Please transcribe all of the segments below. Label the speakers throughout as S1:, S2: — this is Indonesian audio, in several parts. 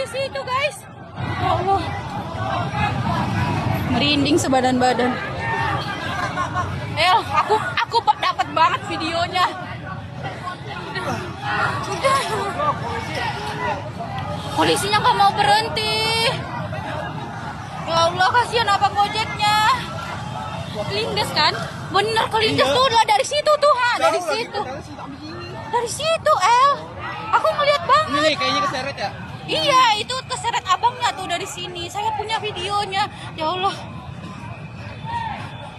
S1: polisi itu, guys. Ya Allah. Merinding sebadan-badan. Aku dapat banget videonya. Udah. Polisinya nggak mau berhenti. Ya Allah, kasihan abang gojeknya. Kelindes kan? Bener kelindes tuh lah dari situ tuh, dari situ. Dari situ, El. Aku ngeliat banget.
S2: Ini kayaknya keseret ya?
S1: Iya, itu keseret abangnya tuh dari sini. Saya punya videonya. Ya Allah.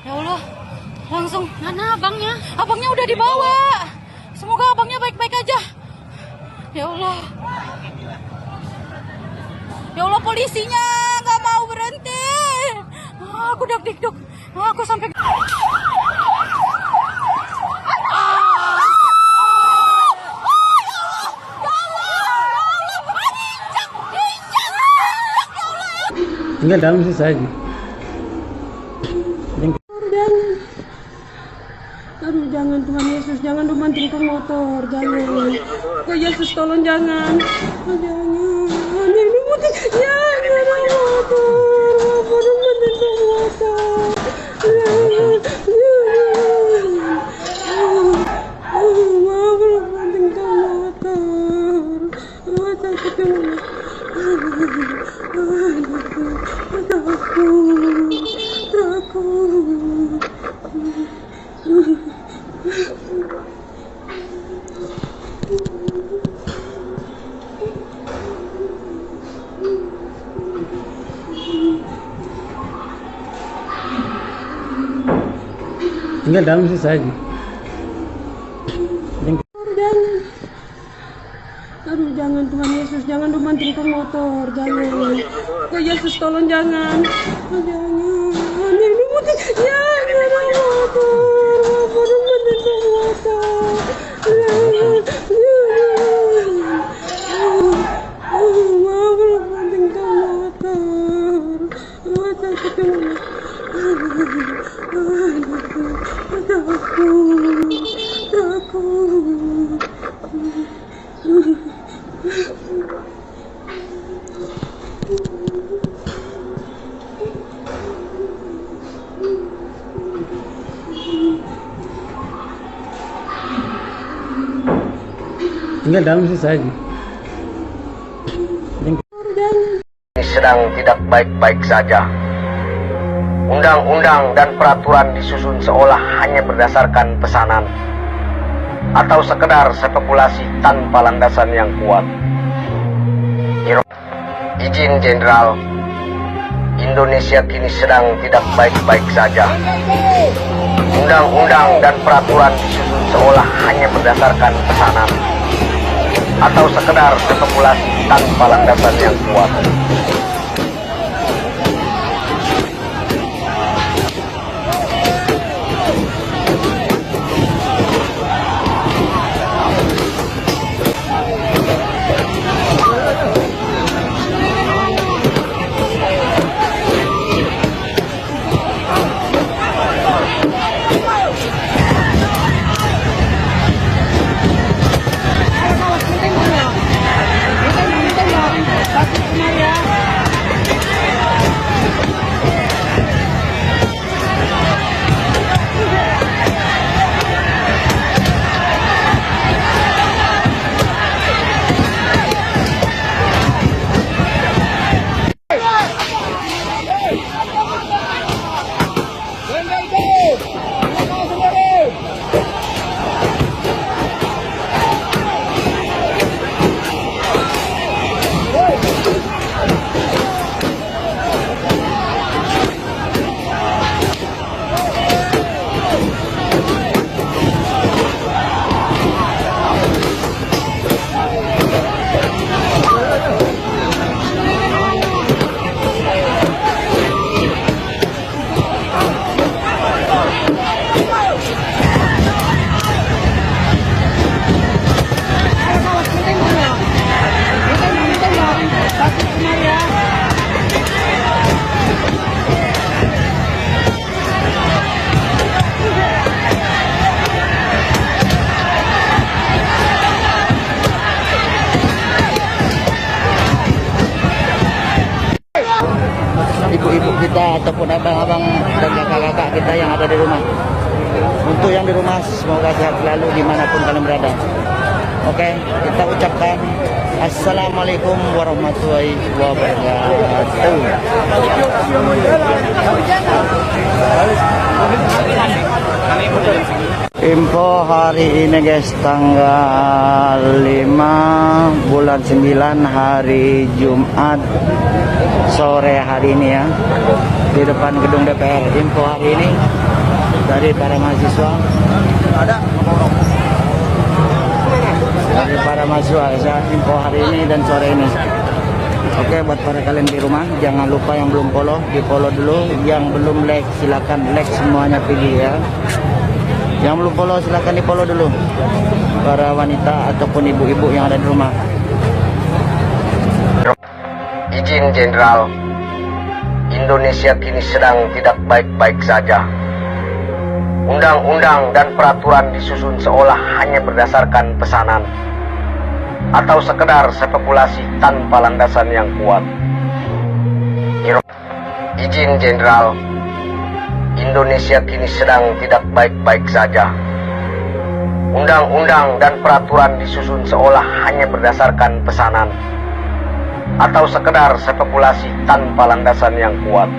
S1: Ya Allah. Langsung, mana abangnya? Abangnya udah dibawa. Semoga abangnya baik-baik aja. Ya Allah. Ya Allah, polisinya nggak mau berhenti. Aku deg-deg. Aku sampai...
S3: Tinggal dalam sisa lagi.
S4: Aduh, jangan Tuhan Yesus, jangan dibanting ke motor, jangan. Oh Yesus, tolong jangan. Oh, jangan. Ini motor, jangan motor. Apa dibanting ke motor? Maaf, dibanting ke motor. Takut banget.
S3: Tinggal dalam sisa lagi.
S4: Aduh, jangan Tuhan Yesus, jangan dibanting ke motor, jangan. Oh Yesus, tolong jangan. Oh, jangan. Ini motor, jangan motor. Apa dibanting ke motor? Maaf, dibanting ke motor. Takut banget. Takut.
S3: Tinggal dalam sisa lagi.
S5: Sedang tidak baik-baik saja. Undang-undang dan peraturan disusun seolah hanya berdasarkan pesanan atau sekedar spekulasi tanpa landasan yang kuat. Izin Jenderal, Indonesia kini sedang tidak baik-baik saja. Undang-undang dan peraturan disusun seolah hanya berdasarkan pesanan atau sekedar spekulasi tanpa landasan yang kuat.
S2: kita ataupun abang-abang dan kakak-kakak kita yang ada di rumah. Untuk yang di rumah, semoga sehat selalu dimanapun kalian berada. Oke, kita ucapkan Assalamualaikum warahmatullahi wabarakatuh. Info hari ini guys, tanggal 5 bulan 9 hari Jumat sore hari ini ya, di depan gedung DPR. Info hari ini dari para mahasiswa, saya info hari ini dan sore ini. Oke, buat para kalian di rumah, jangan lupa yang belum follow, di follow dulu. Yang belum like, silakan like semuanya pergi ya. Yang belum follow, silakan di follow dulu. Para wanita ataupun ibu-ibu yang ada di rumah.
S5: Izin Jenderal, Indonesia kini sedang tidak baik-baik saja. Undang-undang dan peraturan disusun seolah hanya berdasarkan pesanan atau sekedar spekulasi tanpa landasan yang kuat. Izin Jenderal, Indonesia kini sedang tidak baik-baik saja. Undang-undang dan peraturan disusun seolah hanya berdasarkan pesanan atau sekedar spekulasi tanpa landasan yang kuat.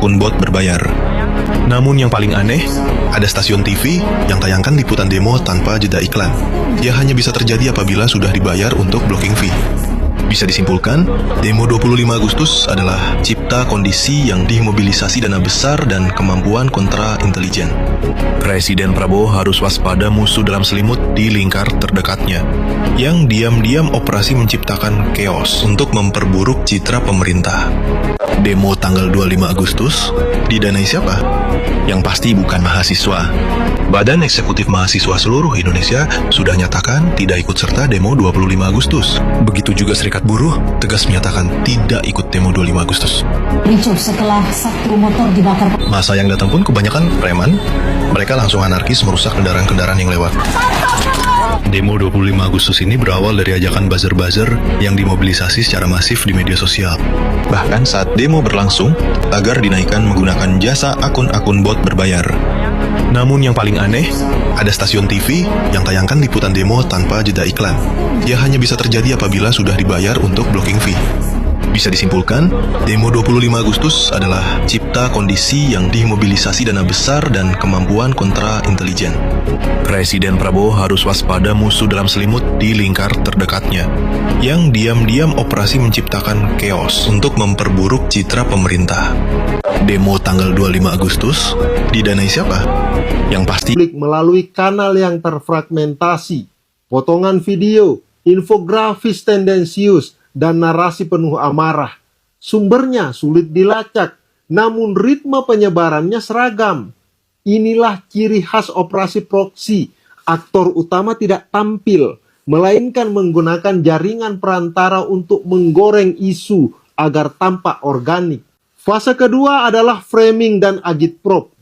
S6: Akun bot berbayar. Namun yang paling aneh, ada stasiun TV yang tayangkan liputan demo tanpa jeda iklan. Dia hanya bisa terjadi apabila sudah dibayar untuk blocking fee. Bisa disimpulkan, demo 25 Agustus adalah cipta kondisi yang dimobilisasi dana besar dan kemampuan kontra intelijen. Presiden Prabowo harus waspada musuh dalam selimut di lingkar terdekatnya, yang diam-diam operasi menciptakan chaos untuk memperburuk citra pemerintah. Demo tanggal 25 Agustus didanai siapa? Yang pasti bukan mahasiswa. Badan Eksekutif Mahasiswa seluruh Indonesia sudah nyatakan tidak ikut serta demo 25 Agustus. Begitu juga Serikat Buruh tegas menyatakan tidak ikut demo 25 Agustus.
S7: Ricuh setelah satu motor dibakar.
S6: Masa yang datang pun kebanyakan preman. Mereka langsung anarkis merusak kendaraan-kendaraan yang lewat. Demo 25 Agustus ini berawal dari ajakan buzzer-buzzer yang dimobilisasi secara masif di media sosial. Bahkan saat demo berlangsung, tagar dinaikkan menggunakan jasa akun-akun bot berbayar. Namun yang paling aneh, ada stasiun TV yang tayangkan liputan demo tanpa jeda iklan. Dia hanya bisa terjadi apabila sudah dibayar untuk blocking fee. Bisa disimpulkan, demo 25 Agustus adalah cipta kondisi yang dimobilisasi dana besar dan kemampuan kontra intelijen. Presiden Prabowo harus waspada musuh dalam selimut di lingkar terdekatnya, yang diam-diam operasi menciptakan chaos untuk memperburuk citra pemerintah. Demo tanggal 25 Agustus didanai siapa? Yang pasti
S8: melalui kanal yang terfragmentasi, potongan video, infografis tendensius, dan narasi penuh amarah. Sumbernya sulit dilacak, namun ritme penyebarannya seragam. Inilah ciri khas operasi proksi. Aktor utama tidak tampil, melainkan menggunakan jaringan perantara untuk menggoreng isu agar tampak organik. Fase kedua adalah framing dan agitprop.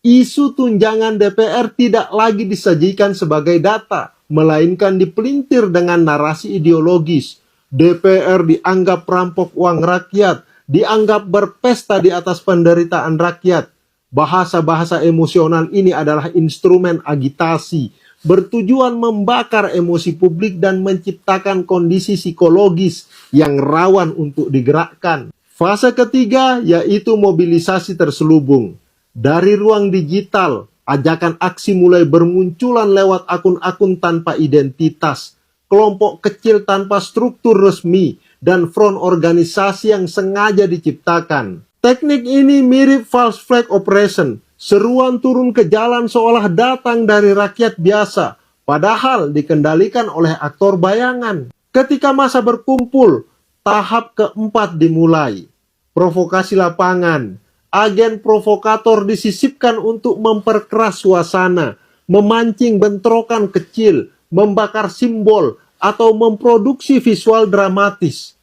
S8: Isu tunjangan DPR tidak lagi disajikan sebagai data, melainkan dipelintir dengan narasi ideologis. DPR dianggap perampok uang rakyat, dianggap berpesta di atas penderitaan rakyat. Bahasa-bahasa emosional ini adalah instrumen agitasi, bertujuan membakar emosi publik dan menciptakan kondisi psikologis yang rawan untuk digerakkan. Fase ketiga yaitu mobilisasi terselubung. Dari ruang digital, ajakan aksi mulai bermunculan lewat akun-akun tanpa identitas, kelompok kecil tanpa struktur resmi, dan front organisasi yang sengaja diciptakan. Teknik ini mirip false flag operation, seruan turun ke jalan seolah datang dari rakyat biasa, padahal dikendalikan oleh aktor bayangan. Ketika massa berkumpul, tahap keempat dimulai. Provokasi lapangan. Agen provokator disisipkan untuk memperkeras suasana, memancing bentrokan kecil, membakar simbol, atau memproduksi visual dramatis.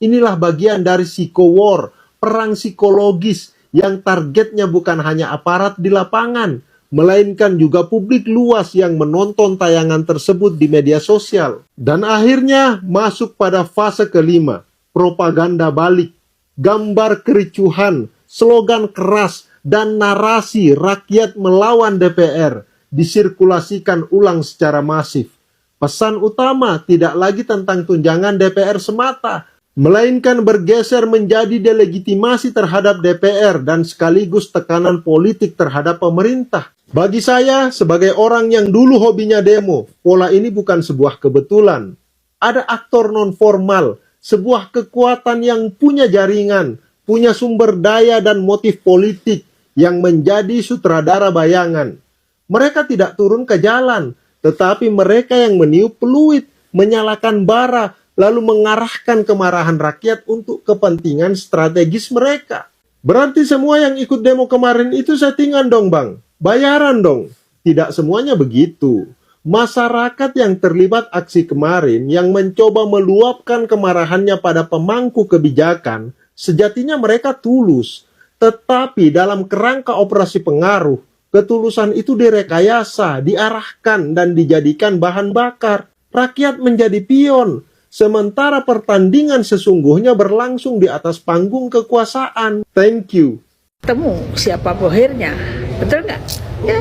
S8: Inilah bagian dari psycho-war, perang psikologis yang targetnya bukan hanya aparat di lapangan, melainkan juga publik luas yang menonton tayangan tersebut di media sosial. Dan akhirnya masuk pada fase kelima, propaganda balik. Gambar kericuhan, slogan keras, dan narasi rakyat melawan DPR disirkulasikan ulang secara masif. Pesan utama tidak lagi tentang tunjangan DPR semata, melainkan bergeser menjadi delegitimasi terhadap DPR dan sekaligus tekanan politik terhadap pemerintah. Bagi saya, sebagai orang yang dulu hobinya demo, pola ini bukan sebuah kebetulan. Ada aktor non-formal, sebuah kekuatan yang punya jaringan, punya sumber daya dan motif politik yang menjadi sutradara bayangan. Mereka tidak turun ke jalan, tetapi mereka yang meniup peluit, menyalakan bara, lalu mengarahkan kemarahan rakyat untuk kepentingan strategis mereka. Berarti semua yang ikut demo kemarin itu settingan dong bang? Bayaran dong? Tidak semuanya begitu. Masyarakat yang terlibat aksi kemarin yang mencoba meluapkan kemarahannya pada pemangku kebijakan, sejatinya mereka tulus. Tetapi dalam kerangka operasi pengaruh, ketulusan itu direkayasa, diarahkan, dan dijadikan bahan bakar. Rakyat menjadi pion, sementara pertandingan sesungguhnya berlangsung di atas panggung kekuasaan. Thank you.
S9: Temu siapa bohirnya, betul nggak? Ya.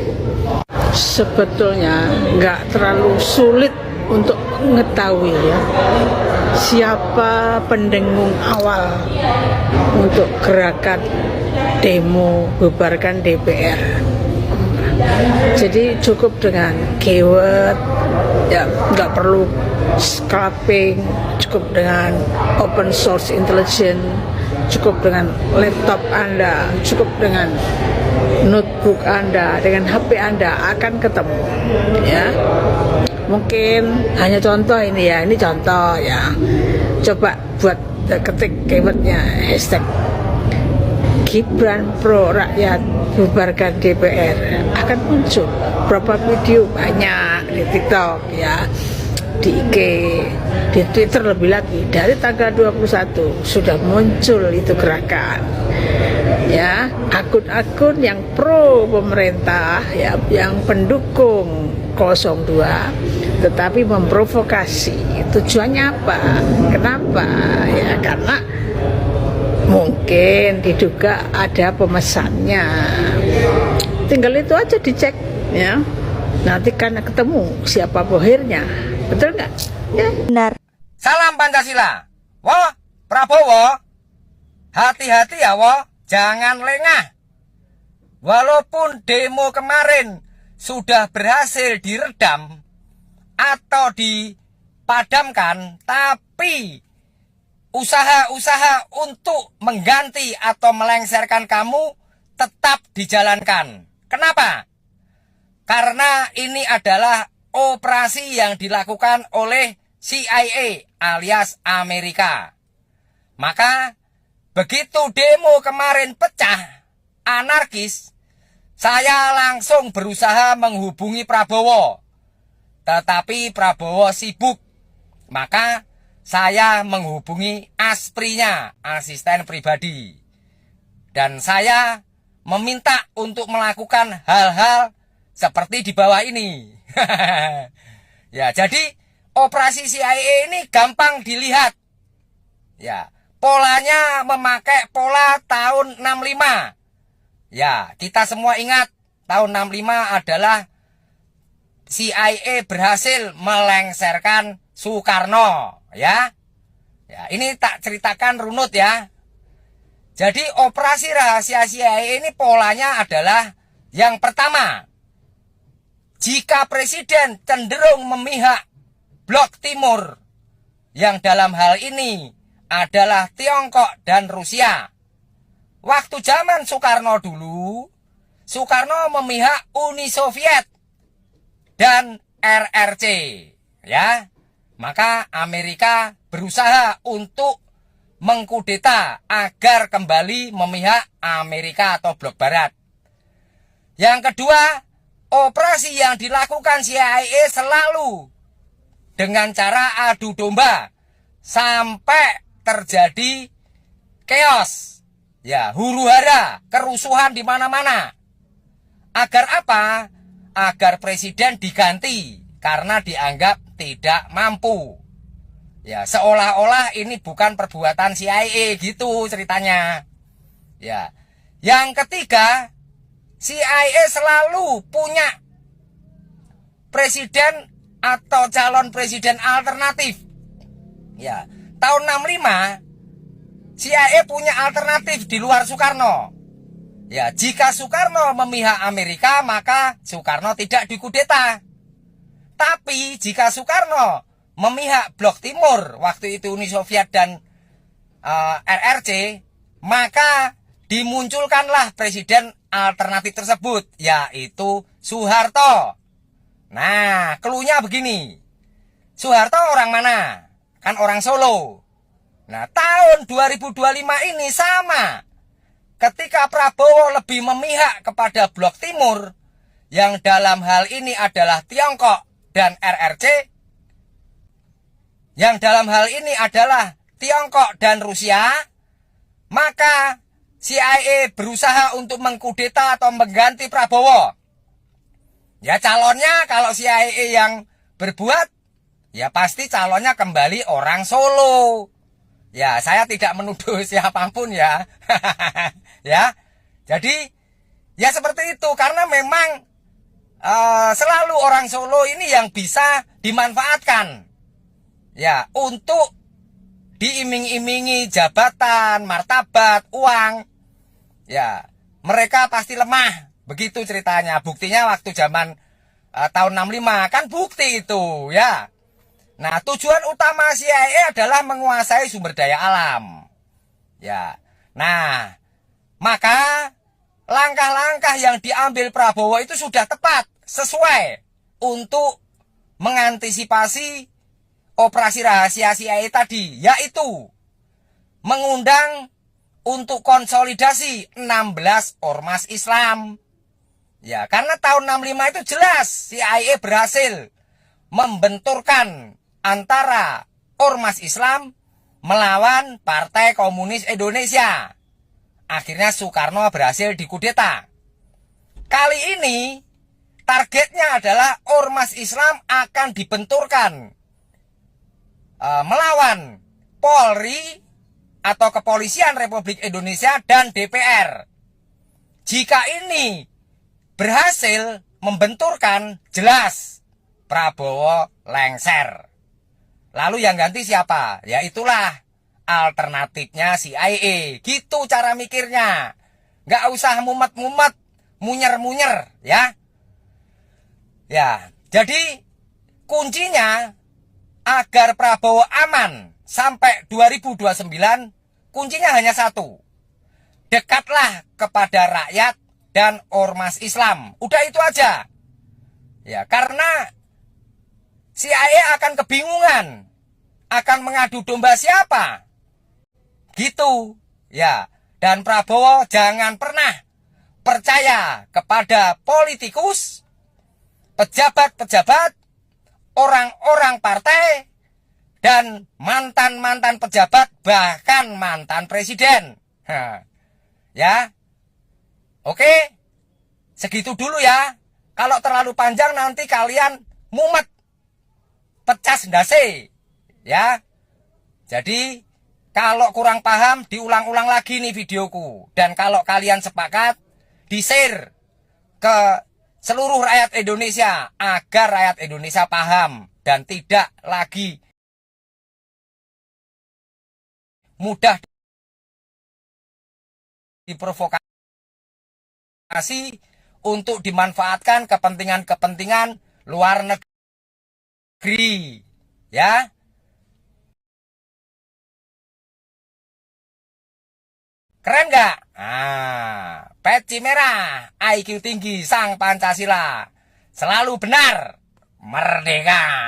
S9: Sebetulnya nggak terlalu sulit untuk mengetahui ya siapa pendengung awal untuk gerakan demo bubarkan DPR. Jadi cukup dengan keyword, ya nggak perlu scraping, cukup dengan open source intelligence, cukup dengan laptop Anda, cukup dengan notebook Anda, dengan HP Anda akan ketemu ya. Mungkin hanya contoh ini ya, ini contoh ya. Coba buat ketik keywordnya hashtag Gibran Pro Rakyat bubarkan DPR, akan muncul berapa video, banyak di TikTok ya, di IG, di Twitter lebih lagi. Dari tanggal 21 sudah muncul itu gerakan ya, akun-akun yang pro pemerintah ya, yang pendukung 02 tetapi memprovokasi. Tujuannya apa? Kenapa? Ya karena mungkin diduga ada pemesannya. Tinggal itu aja dicek ya. Nanti karena ketemu siapa bohirnya. Betul nggak? Ya.
S10: Benar.
S11: Salam Pancasila. Wah, Prabowo. Hati-hati ya, wah. Jangan lengah. Walaupun demo kemarin sudah berhasil diredam atau dipadamkan, tapi usaha-usaha untuk mengganti atau melengsarkan kamu tetap dijalankan. Kenapa? Karena ini adalah operasi yang dilakukan oleh CIA alias Amerika. Maka begitu demo kemarin pecah, anarkis, saya langsung berusaha menghubungi Prabowo. Tetapi Prabowo sibuk. Maka saya menghubungi asprinya, asisten pribadi. Dan saya meminta untuk melakukan hal-hal seperti di bawah ini. Ya, jadi operasi CIA ini gampang dilihat. Ya, polanya memakai pola tahun 65. Ya, kita semua ingat tahun 65 adalah CIA berhasil melengsarkan Soekarno, ya. Ya, ini tak ceritakan runut ya. Jadi operasi rahasia CIA ini polanya adalah yang pertama, jika presiden cenderung memihak blok timur, yang dalam hal ini adalah Tiongkok dan Rusia. Waktu zaman Soekarno dulu, Soekarno memihak Uni Soviet dan RRC, ya. Maka Amerika berusaha untuk mengkudeta agar kembali memihak Amerika atau blok barat. Yang kedua, operasi yang dilakukan CIA selalu dengan cara adu domba sampai terjadi chaos, ya, huru-hara, kerusuhan di mana-mana. Agar apa? Agar presiden diganti karena dianggap tidak mampu. Ya, seolah-olah ini bukan perbuatan CIA gitu ceritanya. Ya. Yang ketiga, CIA selalu punya presiden atau calon presiden alternatif. Ya, tahun 65 CIA punya alternatif di luar Soekarno. Ya, jika Soekarno memihak Amerika, maka Soekarno tidak dikudeta. Tapi jika Soekarno memihak blok timur, waktu itu Uni Soviet dan RRC, maka dimunculkanlah presiden alternatif tersebut, yaitu Soeharto. Nah, cluenya begini. Soeharto orang mana? Kan orang Solo. Nah, tahun 2025 ini sama. Ketika Prabowo lebih memihak kepada blok timur, yang dalam hal ini adalah Tiongkok dan RRC, yang dalam hal ini adalah Tiongkok dan Rusia, maka CIA berusaha untuk mengkudeta atau mengganti Prabowo. Ya, calonnya kalau CIA yang berbuat, ya pasti calonnya kembali orang Solo. Ya, saya tidak menuduh siapapun ya. Ya, jadi ya seperti itu, karena memang selalu orang Solo ini yang bisa dimanfaatkan, ya, untuk diiming-imingi jabatan, martabat, uang. Ya, mereka pasti lemah, begitu ceritanya. Buktinya waktu zaman tahun 65 kan bukti itu, ya. Nah, tujuan utama CIA adalah menguasai sumber daya alam. Ya. Nah, maka langkah-langkah yang diambil Prabowo itu sudah tepat, sesuai untuk mengantisipasi operasi rahasia CIA tadi, yaitu mengundang untuk konsolidasi 16 ormas Islam. Ya, karena tahun 65 itu jelas CIA berhasil membenturkan antara ormas Islam melawan Partai Komunis Indonesia. Akhirnya Soekarno berhasil dikudeta. Kali ini targetnya adalah ormas Islam akan dibenturkan melawan Polri atau Kepolisian Republik Indonesia dan DPR. Jika ini berhasil membenturkan, jelas Prabowo lengser. Lalu yang ganti siapa? Ya itulah alternatifnya CIA. Gitu cara mikirnya. Nggak usah mumet-mumet, munyer-munyer, ya. Ya, jadi kuncinya agar Prabowo aman sampai 2029, kuncinya hanya satu. Dekatlah kepada rakyat dan ormas Islam. Udah itu aja. Ya, karena CIA akan kebingungan, akan mengadu domba siapa. Gitu, ya. Dan Prabowo jangan pernah percaya kepada politikus, pejabat-pejabat, orang-orang partai, dan mantan-mantan pejabat, bahkan mantan presiden. Ya. Oke. Segitu dulu ya. Kalau terlalu panjang nanti kalian mumet. Pecah ndase. Ya. Jadi kalau kurang paham diulang-ulang lagi nih videoku. Dan kalau kalian sepakat di-share ke seluruh rakyat Indonesia agar rakyat Indonesia paham dan tidak lagi mudah diprovokasi untuk dimanfaatkan kepentingan-kepentingan luar negeri. Ya. Keren nggak? Peci merah, IQ tinggi, sang Pancasila. Selalu benar, merdeka.